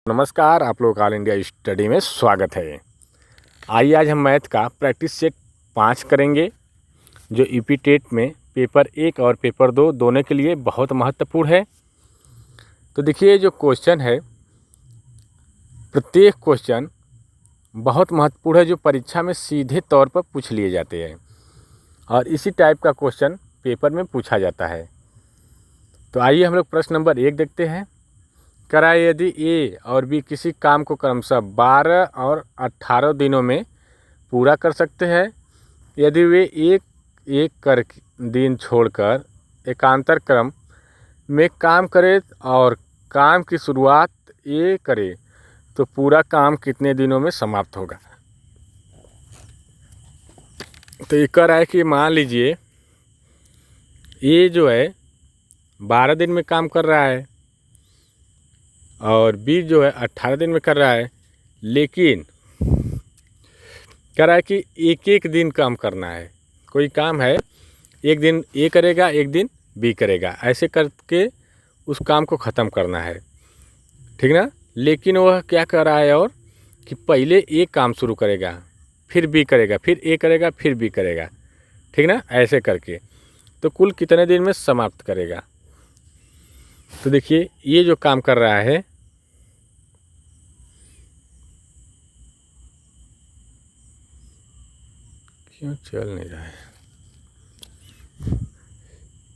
नमस्कार, आप लोगों का ऑल इंडिया स्टडी में स्वागत है। आइए आज हम मैथ का प्रैक्टिस सेट 5 करेंगे, जो यूपी टेट में पेपर 1 और पेपर 2 दोनों के लिए बहुत महत्वपूर्ण है। तो देखिए, जो क्वेश्चन है, प्रत्येक क्वेश्चन बहुत महत्वपूर्ण है, जो परीक्षा में सीधे तौर पर पूछ लिए जाते हैं और इसी टाइप का क्वेश्चन पेपर में पूछा जाता है। तो आइए हम लोग प्रश्न नंबर 1 देखते हैं। कराए यदि ए और बी किसी काम को क्रमशः 12 और 18 दिनों में पूरा कर सकते हैं, यदि वे एक एक कर दिन छोड़कर एकांतर क्रम में काम करें और काम की शुरुआत ए करे, तो पूरा काम कितने दिनों में समाप्त होगा। तो ये कह रहा है कि मान लीजिए ए जो है 12 दिन में काम कर रहा है और बी जो है 18 दिन में कर रहा है, लेकिन कह रहा है कि एक एक दिन काम करना है। कोई काम है, एक दिन ए करेगा, एक दिन बी करेगा, ऐसे करके उस काम को ख़त्म करना है, ठीक ना। लेकिन वह क्या कर रहा है और कि पहले ए काम शुरू करेगा, फिर बी करेगा, फिर ए करेगा, फिर बी करेगा, ठीक ना, ऐसे करके तो कुल कितने दिन में समाप्त करेगा। तो देखिए, ये जो काम कर रहा है, क्यों चल नहीं रहा है,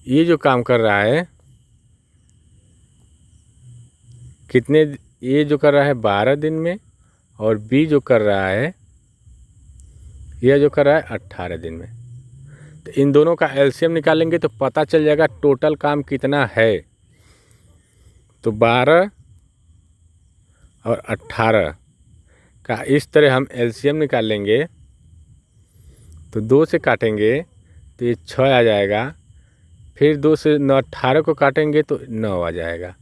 ये जो काम कर रहा है कितने, ये जो कर रहा है 12 दिन में और बी जो कर रहा है, यह जो कर रहा है 18 दिन में। तो इन दोनों का एलसीएम निकालेंगे तो पता चल जाएगा टोटल काम कितना है। तो 12 और 18 का इस तरह हम एलसीएम निकालेंगे तो 2 से काटेंगे तो ये 6 आ जाएगा, फिर 2 से 18 को काटेंगे तो 9 आ जाएगा,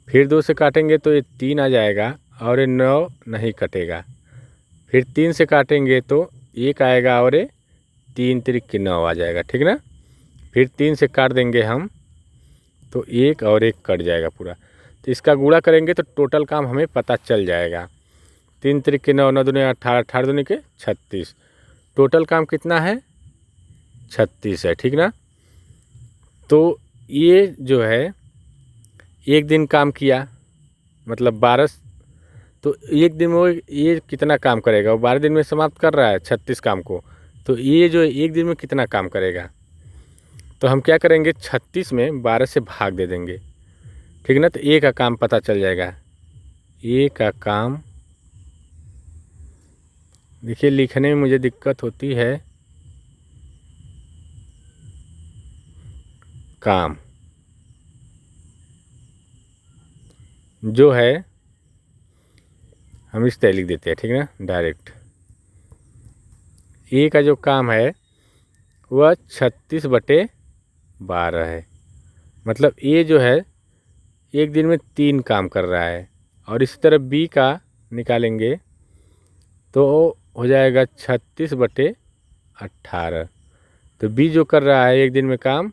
फिर 2 से काटेंगे तो ये 3 आ जाएगा और ये 9 नहीं कटेगा, फिर 3 से काटेंगे तो 1 आएगा और ये 3 त्रिक के 9 आ जाएगा, ठीक ना। फिर 3 से काट देंगे हम तो 1 और 1 कट जाएगा पूरा। तो इसका गुणा करेंगे तो टोटल काम हमें पता चल जाएगा। 3 त्रिक के 9, 9 दूनी 18, 18 दूनी के 36, टोटल काम कितना है 36 है, ठीक ना। तो ये जो है एक दिन काम किया, मतलब 12, तो एक दिन में ये कितना काम करेगा, वो 12 दिन में समाप्त कर रहा है 36 काम को, तो ये जो एक दिन में कितना काम करेगा। तो हम क्या करेंगे, 36 में 12 से भाग दे देंगे, ठीक ना। तो ए का काम पता चल जाएगा। ए का काम, देखिए लिखने में मुझे दिक्कत होती है, काम जो है हम इस तरह लिख देते हैं, ठीक ना, डायरेक्ट। ए का जो काम है वह 36/12 है, मतलब ए जो है एक दिन में 3 काम कर रहा है। और इसी तरह बी का निकालेंगे तो हो जाएगा 36/18। तो बी जो कर रहा है एक दिन में काम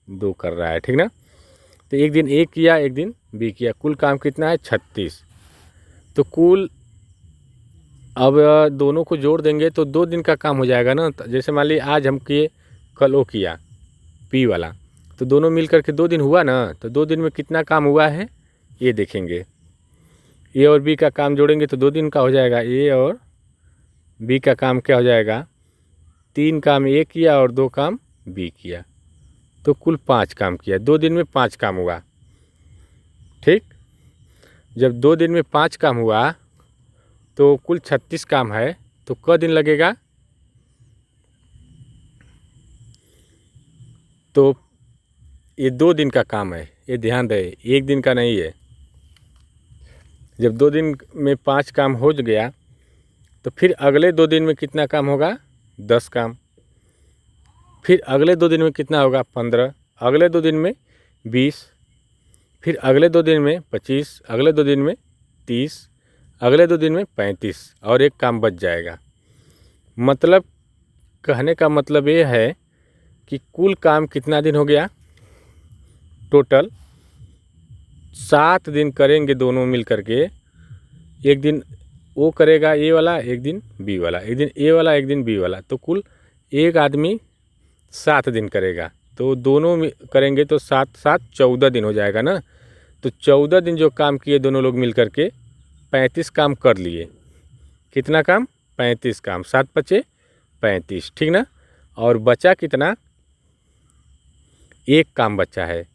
2 कर रहा है, ठीक ना। तो एक दिन ए किया, एक दिन बी किया, कुल काम कितना है 36। तो कुल अब दोनों को जोड़ देंगे तो 2 दिन का काम हो जाएगा ना। जैसे मान लीजिए आज हम किए, कल वो किया पी वाला, तो दोनों मिल करके 2 दिन हुआ ना। तो 2 दिन में कितना काम हुआ है ये देखेंगे। ए और बी का काम जोड़ेंगे तो 2 दिन का हो जाएगा। ए और बी का काम क्या हो जाएगा, 3 काम ए किया और 2 काम बी किया, तो कुल 5 काम किया। 2 दिन में 5 काम हुआ, ठीक। जब 2 दिन में 5 काम हुआ तो कुल 36 काम है, तो क दिन लगेगा। तो ये 2 दिन का काम है, ये ध्यान रहे, एक दिन का नहीं है। जब 2 दिन में 5 काम हो गया तो फिर अगले 2 दिन में कितना काम होगा, 10 काम। फिर अगले 2 दिन में कितना होगा, 15। अगले 2 दिन में 20। फिर अगले 2 दिन में 25। अगले 2 दिन में 30। अगले 2 दिन में 35 और एक काम बच जाएगा। मतलब कहने का मतलब ये है कि कुल काम कितना दिन हो गया, टोटल 7 दिन करेंगे दोनों मिल करके एक दिन वो करेगा ए वाला, एक दिन बी वाला, एक दिन ए वाला, एक दिन बी वाला, तो कुल एक आदमी 7 दिन करेगा। तो दोनों करेंगे तो 7 7 14 दिन हो जाएगा ना। तो 14 दिन जो काम किए दोनों लोग मिल करके 35 काम कर लिए। कितना काम? 35 काम, 7 पचे 35, ठीक ना। और बचा कितना? एक काम बचा है।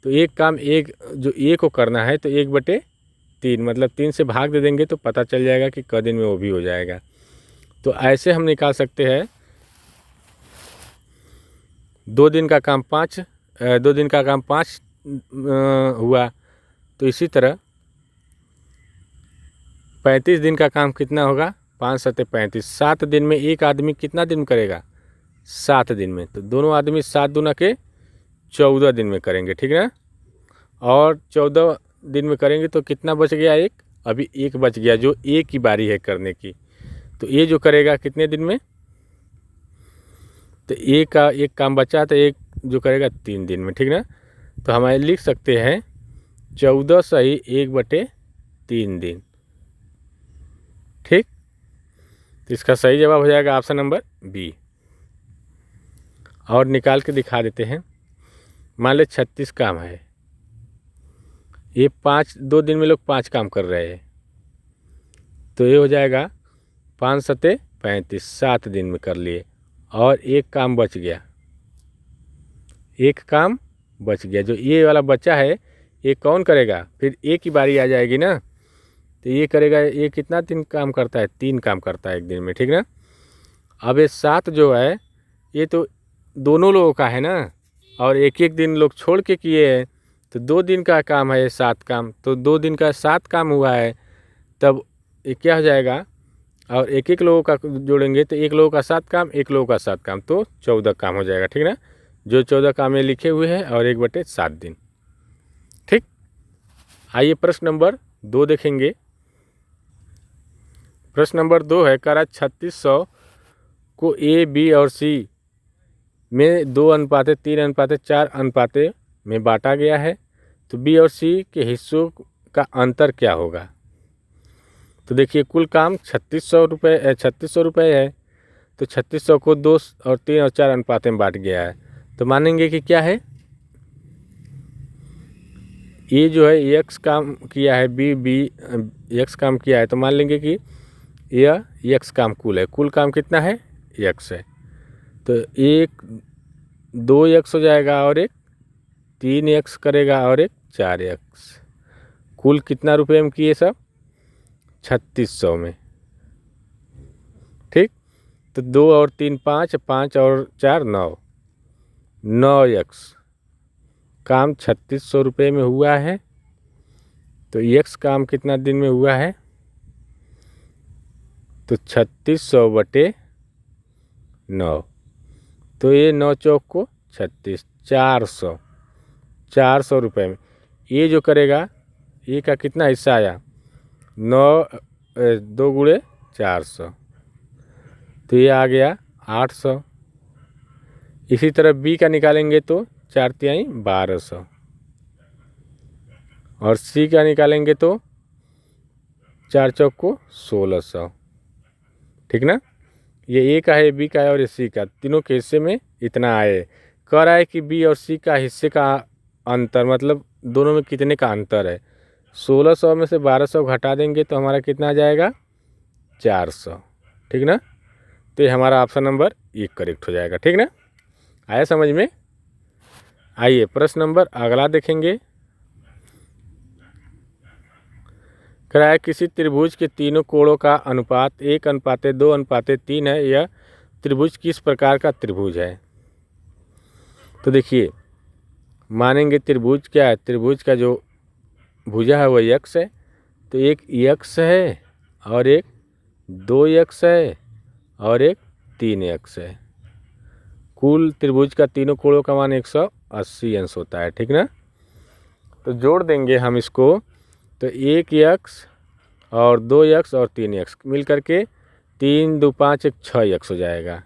तो एक काम एक जो ए को करना है तो 1/3 मतलब 3 से भाग दे देंगे तो पता चल जाएगा कि क दिन में वो भी हो जाएगा। तो ऐसे हम निकाल सकते हैं 2 दिन का काम 5, 2 दिन का काम 5 हुआ। तो इसी तरह 35 दिन का काम कितना होगा? 5 सत्ते 35, 7 दिन में एक आदमी कितना दिन करेगा? 7 दिन में। तो दोनों आदमी 7 दूना के 14 दिन में करेंगे, ठीक है ना। और 14 दिन में करेंगे तो कितना बच गया? एक। अभी एक बच गया जो एक की बारी है करने की। तो ये जो करेगा कितने दिन में? तो एक का एक काम बचा तो एक जो करेगा 3 दिन में, ठीक ना। तो हमारे लिख सकते हैं 14 सही 1/3 दिन, ठीक। तो इसका सही जवाब हो जाएगा ऑप्शन नंबर बी। और निकाल के दिखा देते हैं। मान ले 36 काम है, ये 2 दिन में लोग 5 काम कर रहे हैं, तो ये हो जाएगा 5 सत्ते 35, 7 दिन में कर लिए। और एक काम बच गया, एक काम बच गया जो ये वाला बचा है, ये कौन करेगा? फिर एक ही बारी आ जाएगी ना। तो ये करेगा, ये कितना दिन काम करता है? 3 काम करता है एक दिन में, ठीक ना। अब ये 7 जो है ये तो दोनों लोगों का है ना, और एक एक दिन लोग छोड़ के किए हैं। तो 2 दिन का काम है ये 7 काम, तो 2 दिन का 7 काम हुआ है। तब ये क्या हो जाएगा? और एक एक लोगों का जोड़ेंगे तो एक लोगों का 7 काम, एक लोगों का 7 काम, तो 14 काम हो जाएगा, ठीक ना। जो 14 काम ये लिखे हुए हैं और 1/7 दिन, ठीक। आइए प्रश्न नंबर 2 देखेंगे। प्रश्न नंबर 2 है, करा 3600 को ए, बी और सी में 2:3:4 में बांटा गया है। तो बी और सी के हिस्सों का अंतर क्या होगा? तो देखिए कुल काम 3600 रुपये है। तो 3600 को 2 और 3 और 4 अनुपात में बांट गया है। तो मानेंगे कि क्या है? ये जो है एक्स काम किया है, बी एक्स काम किया है, तो मान लेंगे कि यह एक्स काम कुल है। कुल काम कितना है? एक्स है। तो एक 2x हो जाएगा और एक 3x करेगा और एक 4x। कुल कितना रुपये में किए सब? 3600 में, ठीक। तो 2 और 3 5, 5 और 4 9, 9x काम 3600 रुपये में हुआ है। तो x काम कितना दिन में हुआ है? तो 3600/9, तो ये 9 चौक को 36, 400 रुपये में। ये जो करेगा, ये का कितना हिस्सा आया? 9 2 गुणे 400, तो ये आ गया 800। इसी तरह बी का निकालेंगे तो 4×3 1200, और सी का निकालेंगे तो 4 चौक को 1600, ठीक ना। ये ए का है, बी का है और ये सी का, तीनों के हिस्से में इतना आए। कह रहा है कि बी और सी का हिस्से का अंतर, मतलब दोनों में कितने का अंतर है। 1600 में से 1200 घटा देंगे तो हमारा कितना आ जाएगा? 400, ठीक ना। तो ये हमारा ऑप्शन नंबर 1 करेक्ट हो जाएगा, ठीक ना। आया समझ में? आइए प्रश्न नंबर अगला देखेंगे। कह किसी त्रिभुज के तीनों कोणों का अनुपात 1:2:3 है। यह त्रिभुज किस प्रकार का त्रिभुज है? तो देखिए मानेंगे त्रिभुज क्या है? त्रिभुज का जो भुजा है वह x है। तो एक x है और एक 2x है और एक 3x है। कुल त्रिभुज का तीनों कोणों का मान 180 अंश होता है, ठीक ना। तो जोड़ देंगे हम इसको, तो 1x और 2x और 3x मिल करके 3 2 5 1 6x हो जाएगा।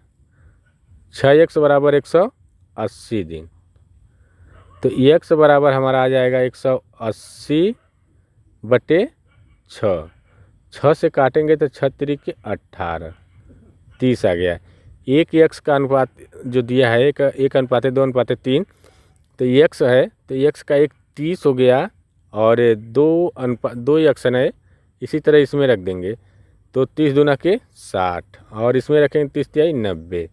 6x बराबर 180 दिन। तो x बराबर हमारा आ जाएगा 180/6। 6 से काटेंगे तो 6 तिरिक 18, 30 आ गया। एक यक्स का अनुपात जो दिया है एक अनुपात 2 अनुपात 3, तो यक्स है तो यक्स का एक 30 हो गया और 2 यक्स है, इसी तरह इसमें रख देंगे तो 30 दूना के 60 और इसमें रखेंगे 30 तिहाई 90।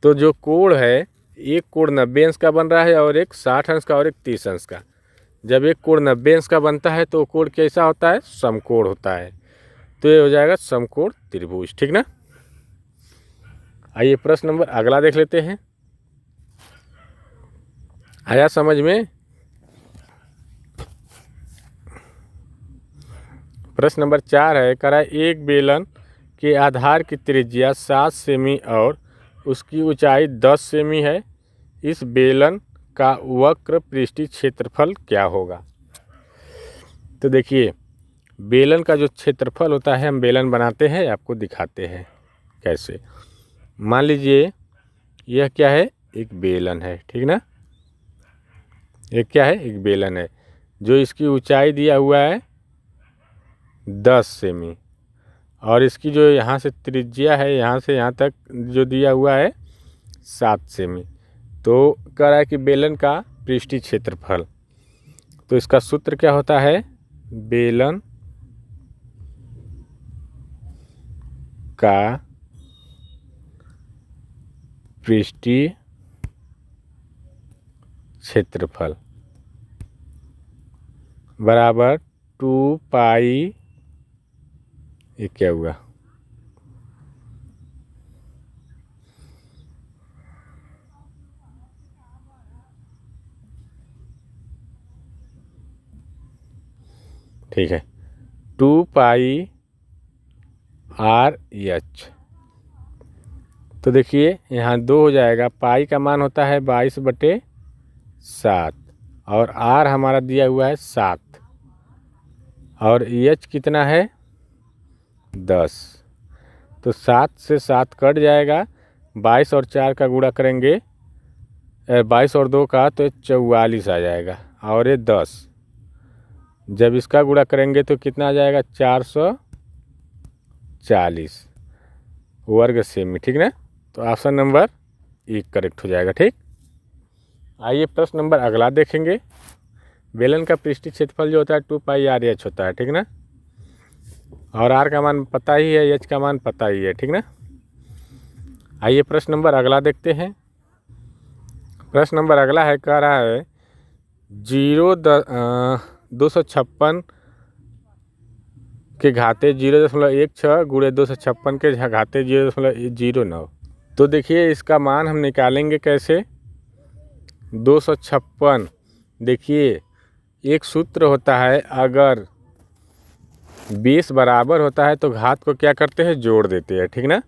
तो जो कोण है एक कोण 90 अंश का बन रहा है और एक 60 अंश का और एक 30 अंश का। जब एक कोण 90 अंश का बनता है तो कोण कैसा होता है? समकोण होता है। तो ये हो जाएगा समकोण त्रिभुज। ठीक ना। आइए प्रश्न नंबर अगला देख लेते हैं। आया समझ में? प्रश्न नंबर 4 है, करा एक बेलन के आधार की त्रिज्या 7 सेमी और उसकी ऊंचाई 10 सेमी है। इस बेलन का वक्र पृष्ठीय क्षेत्रफल क्या होगा? तो देखिए बेलन का जो क्षेत्रफल होता है, हम बेलन बनाते हैं, आपको दिखाते हैं कैसे। मान लीजिए यह क्या है? एक बेलन है। ठीक ना। एक क्या है? एक बेलन है जो इसकी ऊंचाई दिया हुआ है 10 सेमी और इसकी जो यहाँ से त्रिज्या है यहाँ से यहाँ तक जो दिया हुआ है 7 सेमी। तो कह रहा है कि बेलन का पृष्ठीय क्षेत्रफल। तो इसका सूत्र क्या होता है? बेलन का पृष्ठीय क्षेत्रफल बराबर 2 पाई, ये क्या हुआ? ठीक है 2 पाई RH। तो देखिए यहाँ 2 हो जाएगा, पाई का मान होता है 22/7 और R हमारा दिया हुआ है 7 और H कितना है? 10। तो 7 से 7 कट जाएगा, 22 और 4 का गुणा करेंगे 22 और 2 का तो 44 आ जाएगा और ये 10। जब इसका गुणा करेंगे तो कितना आ जाएगा? 440 वर्ग सेमी। ठीक ना। तो ऑप्शन नंबर 1 करेक्ट हो जाएगा। ठीक। आइए प्रश्न नंबर अगला देखेंगे। बेलन का पृष्ठीय क्षेत्रफल जो होता है 2 पाई RH होता है। ठीक ना। और R का मान पता ही है, H का मान पता ही है। ठीक ना। आइए प्रश्न नंबर अगला देखते हैं। प्रश्न नंबर अगला है, कह रहा है 256 के घाते 0.16 गुणे 256 के घाते 0.09। तो देखिए इसका मान हम निकालेंगे कैसे? 256, देखिए एक सूत्र होता है, अगर 20 बराबर होता है तो घात को क्या करते हैं? जोड़ देते हैं। ठीक ना।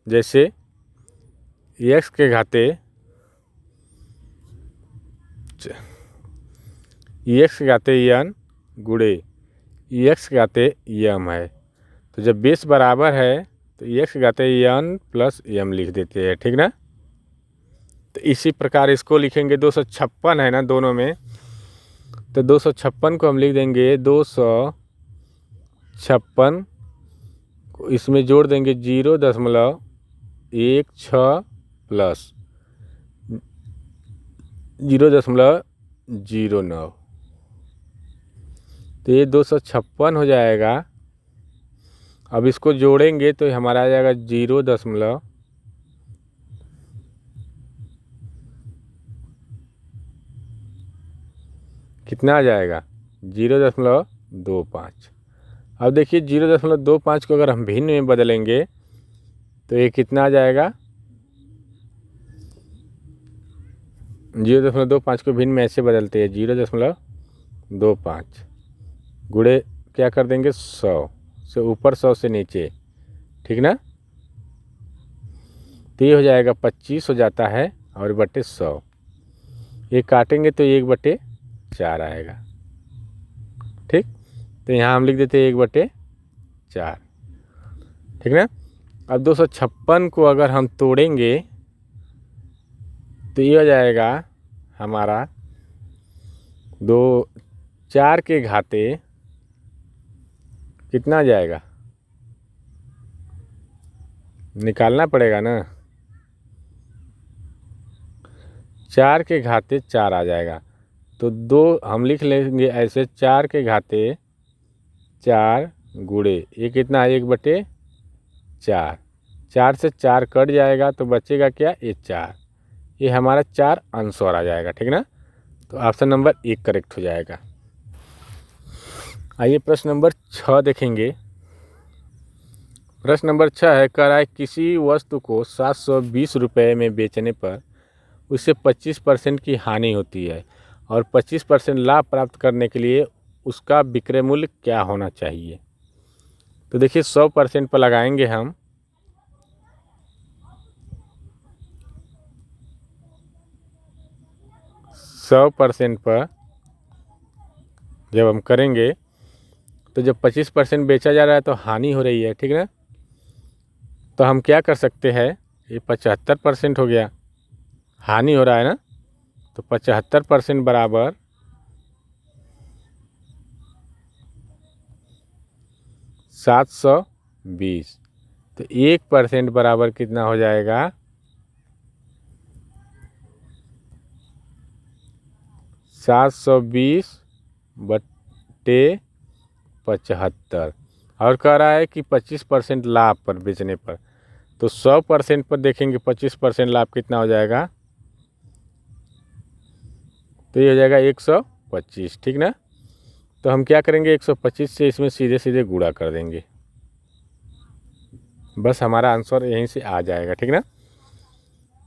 जैसे x के घाते n गुणे x के घाते m है। तो जब 20 बराबर है तो x के घाते n प्लस m लिख देते हैं। ठीक ना। तो इसी प्रकार इसको लिखेंगे, 256 है ना दोनों में, तो 256 को हम लिख देंगे 256 को इसमें जोड़ देंगे 0.16 प्लस 0.09। तो ये 256 हो जाएगा। अब इसको जोड़ेंगे तो हमारा आ जाएगा 0. कितना आ जाएगा? 0.25। अब देखिए 0.25 को अगर हम भिन्न में बदलेंगे तो ये कितना आ जाएगा? 0.25 को भिन्न में ऐसे बदलते हैं, 0.25 गुणे क्या कर देंगे? 100 से ऊपर 100 से नीचे। ठीक ना। तो ये हो जाएगा 25 हो जाता है और बटे 100, ये काटेंगे तो 1/4 आएगा। ठीक। तो यहाँ हम लिख देते हैं 1/4। ठीक ना। अब 256 को अगर हम तोड़ेंगे तो ये हो जाएगा हमारा 4 के घाते कितना आ जाएगा, निकालना पड़ेगा ना। 4 के घाते 4 आ जाएगा, तो 2 हम लिख लेंगे ऐसे, 4 के घाते 4 गुणे ये कितना है, 1/4। 4 से 4 कट जाएगा तो बचेगा क्या, ये 4। ये हमारा 4 आंसर आ जाएगा, ठीक ना। तो ऑप्शन नंबर 1 करेक्ट हो जाएगा। आइए प्रश्न नंबर 6 देखेंगे। प्रश्न नंबर 6 है, कह रहा है किसी वस्तु को 720 रुपये में बेचने पर उससे 25% की हानि होती है और 25% लाभ प्राप्त करने के लिए उसका विक्रय मूल्य क्या होना चाहिए। तो देखिए 100% पर लगाएंगे हम। सौ % पर जब हम करेंगे तो जब 25% बेचा जा रहा है तो हानि हो रही है, ठीक ना। तो हम क्या कर सकते हैं, ये 75% हो गया, हानि हो रहा है ना, तो 75% बराबर 720। तो 1% बराबर कितना हो जाएगा, 720/75। और कह रहा है कि 25% लाभ पर बेचने पर, तो 100% पर देखेंगे 25% लाभ कितना हो जाएगा, तो ये हो जाएगा 125, ठीक ना। तो हम क्या करेंगे, 125 से इसमें सीधे सीधे गुणा कर देंगे, बस हमारा आंसर यहीं से आ जाएगा, ठीक ना।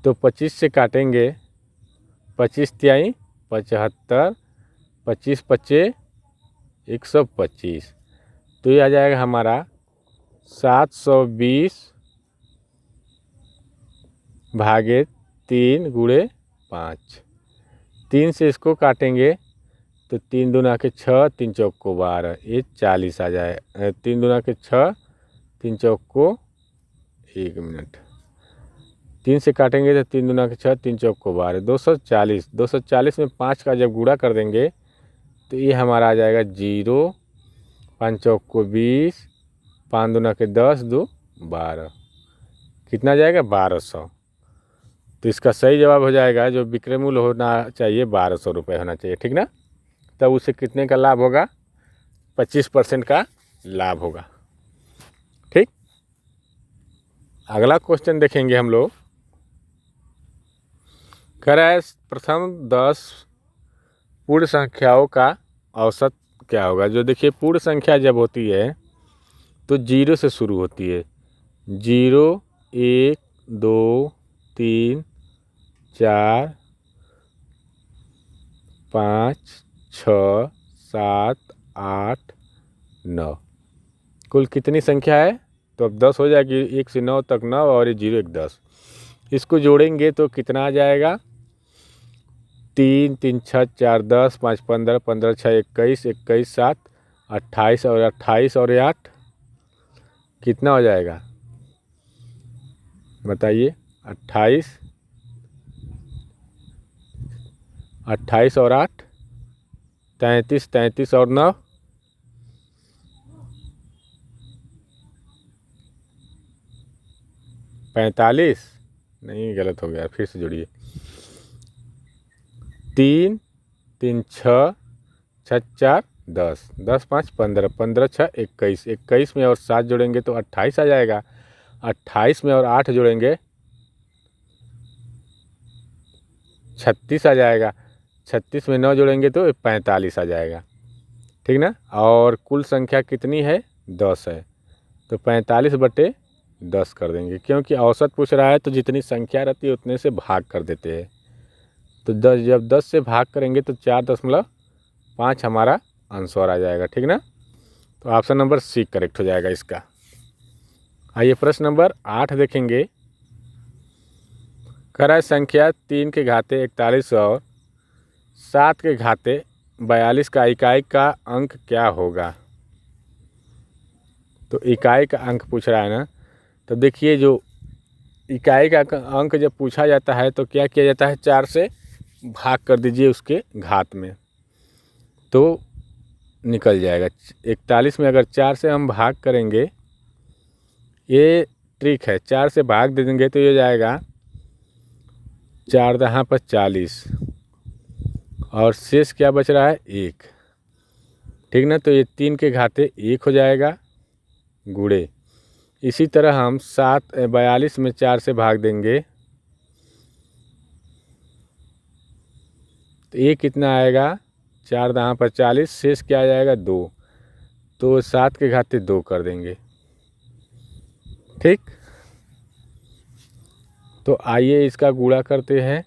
तो 25 से काटेंगे, 25 तिहाई 75, 25 पच्चे 125, तो ये आ जाएगा हमारा 720 भागे 3 गुणे 5। 3 से इसको काटेंगे तो 3 दूना के 6, 3 चौक को 12, ये 40 आ जाए। 3 दूना के 6, 3 चौक को 1 मिनट, 3 से काटेंगे तो 3 दूना के 6, 3 चौक को 12, 240। 240 में 5 का जब गुणा कर देंगे तो ये हमारा आ जाएगा 0, 5 चौक को 20, 5 दूना के 10, 2 12, कितना जाएगा 1200। तो इसका सही जवाब हो जाएगा, जो विक्रय मूल्य होना चाहिए 1200 रुपये होना चाहिए, ठीक ना। तब उसे कितने का लाभ होगा, 25% का लाभ होगा, ठीक। अगला क्वेश्चन देखेंगे हम लोग। कह रहा है प्रथम 10 पूर्ण संख्याओं का औसत क्या होगा। जो देखिए पूर्ण संख्या जब होती है तो 0 से शुरू होती है, 0, 1, 2, 3, 4, 5, 6, 7, 8, 9, कुल कितनी संख्या है, तो अब 10 हो जाएगी, 1 से 9 तक 9 और ये 0 1 10, इसको जोड़ेंगे तो कितना आ जाएगा, 3 3 6 4 10 5 15 15 6 21 21 7 28 और 28 और 8 कितना हो जाएगा, बताइए। 28 और 8 33, 33 और 9 45, नहीं गलत हो गया, फिर से जोड़िए। 3 3 6 6 4 10 10 5 15 15 6 21 21 में और 7 जोड़ेंगे तो 28 आ जाएगा। 28 में और 8 जोड़ेंगे 36 आ जाएगा। 36 में 9 जोड़ेंगे तो 45 आ जाएगा, ठीक ना। और कुल संख्या कितनी है, 10 है, तो 45/10 कर देंगे, क्योंकि औसत पूछ रहा है तो जितनी संख्या रहती है उतने से भाग कर देते हैं। तो 10 जब 10 से भाग करेंगे तो 4.5 हमारा आंसर आ जाएगा, ठीक ना। तो ऑप्शन नंबर सी करेक्ट हो जाएगा इसका। आइए प्रश्न नंबर 8 देखेंगे। कह रहा है संख्या 3 के घाते 41 और 7 के घाते 42 का इकाई का अंक क्या होगा। तो इकाई का अंक पूछ रहा है ना, तो देखिए जो इकाई का अंक जब पूछा जाता है तो क्या किया जाता है, 4 से भाग कर दीजिए उसके घात में। तो निकल जाएगा। 41 में अगर 4 से हम भाग करेंगे, ये ट्रिक है, 4 से भाग दे देंगे तो ये जाएगा 4 दहाँ पर 40 और शेष क्या बच रहा है 1, ठीक ना। तो ये 3 के घाते 1 हो जाएगा गुणे। इसी तरह हम 42 में 4 से भाग देंगे तो ये कितना आएगा 4 दहाँ पर 40, शेष क्या आ जाएगा 2, तो 7 के घाते 2 कर देंगे, ठीक। तो आइए इसका गुणा करते हैं।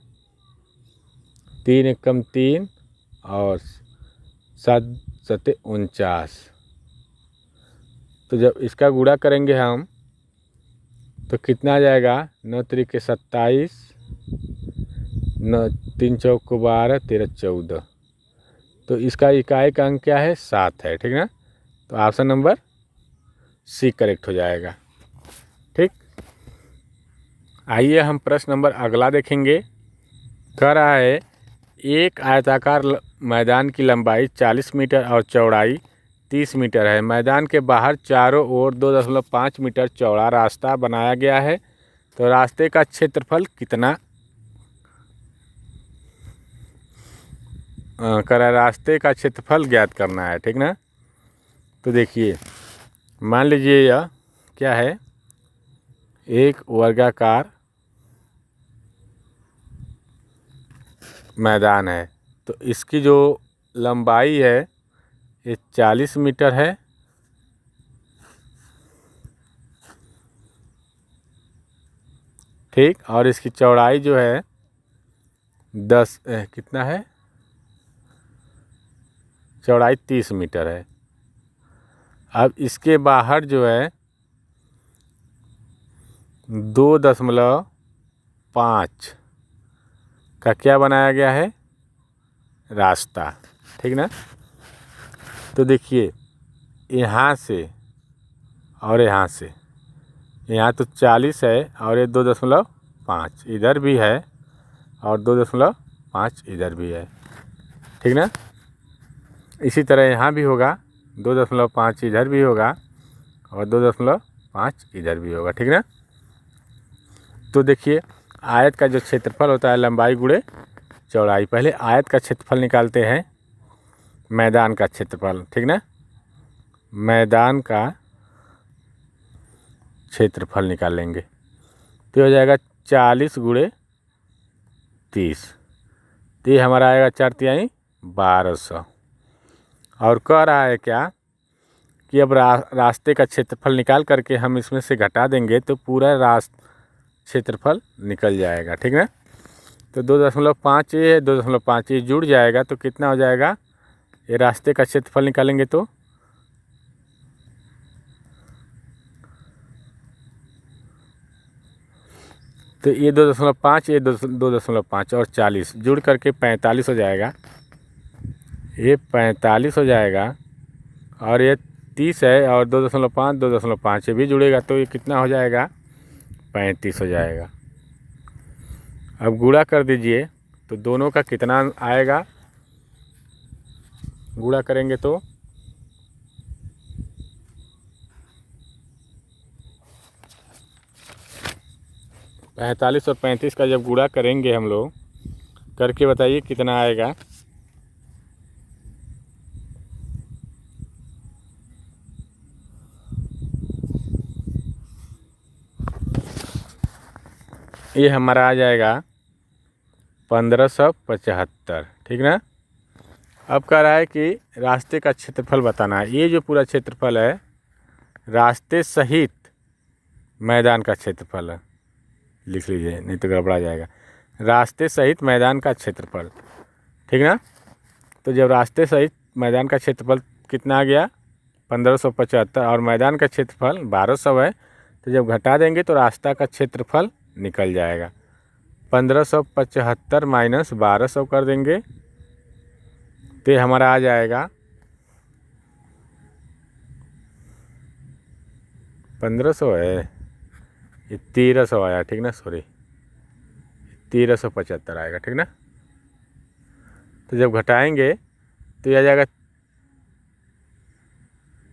3 एकम 3 और 7 सत्ते 49। तो जब इसका गुणा करेंगे हम तो कितना आ जाएगा 9 त्रिके 27, 9 3 चौक को 12, 13 14। तो इसका इकाई का अंक क्या है 7 है, ठीक ना। तो ऑप्शन नंबर सी करेक्ट हो जाएगा, ठीक। आइए हम प्रश्न नंबर अगला देखेंगे। कह रहा है एक आयताकार मैदान की लंबाई 40 मीटर और चौड़ाई 30 मीटर है। मैदान के बाहर चारों ओर 2.5 मीटर चौड़ा रास्ता बनाया गया है। तो रास्ते का क्षेत्रफल कितना करा, रास्ते का क्षेत्रफल ज्ञात करना है, ठीक ना। तो देखिए मान लीजिए यह क्या है, एक वर्गाकार मैदान है। तो इसकी जो लंबाई है ये 40 मीटर है, ठीक। और इसकी चौड़ाई जो है 10 कितना है, चौड़ाई 30 मीटर है। अब इसके बाहर जो है 2.5 का क्या बनाया गया है रास्ता, ठीक ना। तो देखिए यहाँ से और यहाँ से, यहाँ तो 40 है और ये 2.5 इधर भी है और 2.5 इधर भी है, ठीक ना। इसी तरह यहाँ भी होगा 2.5 इधर भी होगा और 2.5 इधर भी होगा, ठीक ना। तो देखिए आयत का जो क्षेत्रफल होता है लंबाई गुणे चौड़ाई। पहले आयत का क्षेत्रफल निकालते हैं, मैदान का क्षेत्रफल, ठीक ना। मैदान का क्षेत्रफल निकालेंगे तो हो जाएगा 40 गुणे 30। तो ये हमारा आएगा 4 तिहाई 1200। और कह रहा है क्या कि अब रास्ते का क्षेत्रफल निकाल करके हम इसमें से घटा देंगे तो पूरा क्षेत्रफल निकल जाएगा, ठीक ना। तो 2.5 ये 2.5 ये जुड़ जाएगा तो कितना हो जाएगा, ये रास्ते का क्षेत्रफल निकालेंगे तो ये 2.5 ये 2.5 और 40 जुड़ करके 45 हो जाएगा। ये 45 हो जाएगा और ये 30 है और 2.5 ये भी जुड़ेगा तो ये कितना हो जाएगा 35 हो जाएगा। अब गुणा कर दीजिए तो दोनों का कितना आएगा, गुणा करेंगे तो 45 और 35 का जब गुणा करेंगे हम लोग, करके बताइए कितना आएगा। ये हमारा आ जाएगा 1575, ठीक ना। अब कह रहा है कि रास्ते का क्षेत्रफल बताना है। ये जो पूरा क्षेत्रफल है रास्ते सहित मैदान का क्षेत्रफल है, लिख लीजिए नहीं तो गड़बड़ा जाएगा। रास्ते सहित मैदान का क्षेत्रफल, ठीक ना। तो जब रास्ते सहित मैदान का क्षेत्रफल कितना आ गया 1575 और मैदान का क्षेत्रफल 1200 है, तो जब घटा देंगे तो रास्ता का क्षेत्रफल निकल जाएगा। 1575 माइनस 1200 कर देंगे तो हमारा आ जाएगा 1500 है, ये 1300 आया, ठीक ना, सॉरी 1375 आएगा, ठीक ना। तो जब घटाएंगे तो यह आ जाएगा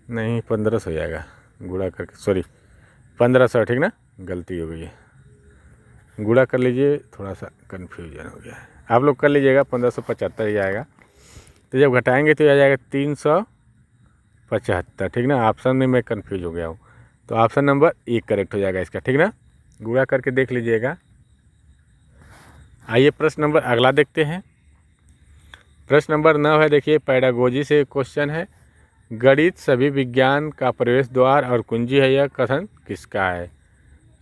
नहीं 1500 हो जाएगा गुणा करके, सॉरी 1500, ठीक ना, गलती हो गई है, गुणा कर लीजिए, थोड़ा सा कन्फ्यूजन हो गया है, आप लोग कर लीजिएगा, 1575 ही आएगा। तो जब घटाएंगे तो आ जाएगा 375, ठीक ना। ऑप्शन में मैं कन्फ्यूज हो गया हूँ, तो ऑप्शन नंबर ए करेक्ट हो जाएगा इसका, ठीक ना, गुणा करके देख लीजिएगा। आइए प्रश्न नंबर अगला देखते हैं। प्रश्न नंबर 9 है, देखिए पैडागोजी से क्वेश्चन है, गणित सभी विज्ञान का प्रवेश द्वार और कुंजी है, यह कथन किसका है?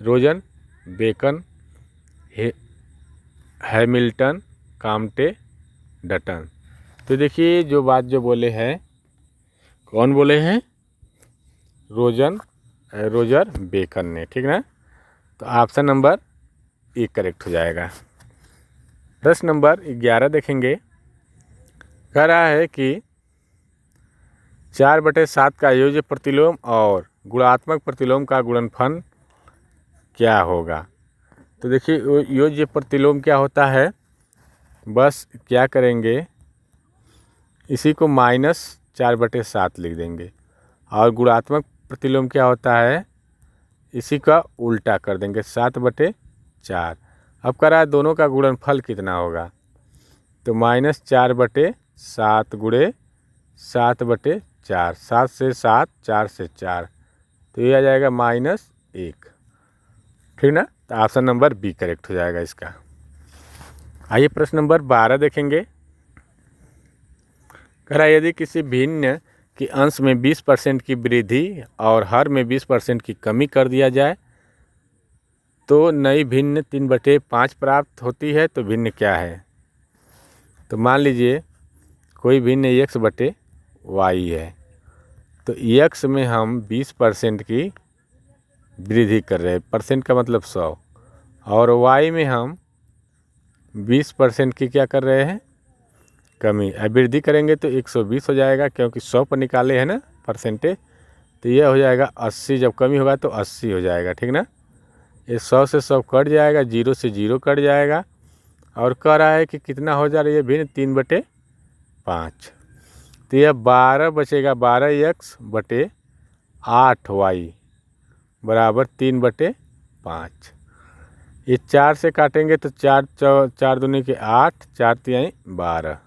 रोजन, बेकन, हैमिल्टन, काम्टे, डटन। तो देखिए जो बात जो बोले हैं, कौन बोले हैं? रोजर बेकन ने, ठीक ना। तो ऑप्शन नंबर ए करेक्ट हो जाएगा। प्रश्न नंबर 11 देखेंगे, कह रहा है कि 4/7 का योज्य प्रतिलोम और गुणात्मक प्रतिलोम का गुणनफल क्या होगा? तो देखिए योज्य प्रतिलोम क्या होता है, बस क्या करेंगे, इसी को -4/7 लिख देंगे, और गुणात्मक प्रतिलोम क्या होता है, इसी का उल्टा कर देंगे, 7/4। अब कह रहा है दोनों का गुणनफल कितना होगा, तो -4/7 गुणे 7/4, 7 से 7, 4 से 4, तो ये आ जाएगा -1, ठीक ना। तो ऑप्शन नंबर बी करेक्ट हो जाएगा इसका। आइए प्रश्न नंबर 12 देखेंगे, कह रहा है यदि किसी भिन्न की अंश में 20% की वृद्धि और हर में 20% की कमी कर दिया जाए तो नई भिन्न 3/5 प्राप्त होती है, तो भिन्न क्या है? तो मान लीजिए कोई भिन्न x/y है, तो x में हम 20% की वृद्धि कर रहे हैं, परसेंट का मतलब 100, और y में हम 20% की क्या कर रहे हैं, कमी। अब वृद्धि करेंगे तो 120 हो जाएगा, क्योंकि 100 पर निकाले हैं ना परसेंटेज, तो यह हो जाएगा 80, जब कमी होगा तो 80 हो जाएगा, ठीक ना। ये 100 से 100 कट जाएगा, 0 से 0 कट जाएगा, और कह रहा है कि कितना हो जा रही है भिन्न 3/5, तो यह 12 बचेगा, 12x/8y बराबर 3/5। ये 4 से काटेंगे तो 4 दूनी के 8, 4 तिहाई 12,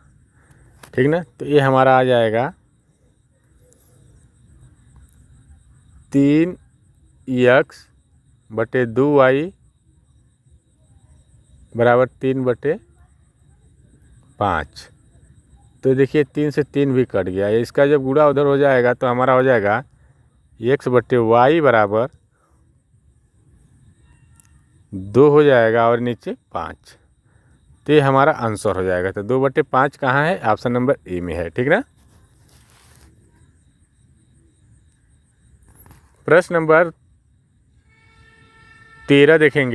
ठीक ना। तो ये हमारा आ जाएगा 3x/2y बराबर 3/5। तो देखिए 3 से 3 भी कट गया, इसका जब गुणा उधर हो जाएगा तो हमारा हो जाएगा x/y बराबर 2 हो जाएगा, और नीचे 5, तो ये हमारा आंसर हो जाएगा। तो 2/5 कहाँ है? ऑप्शन नंबर ए में है, ठीक ना। प्रश्न नंबर 13 देखेंगे,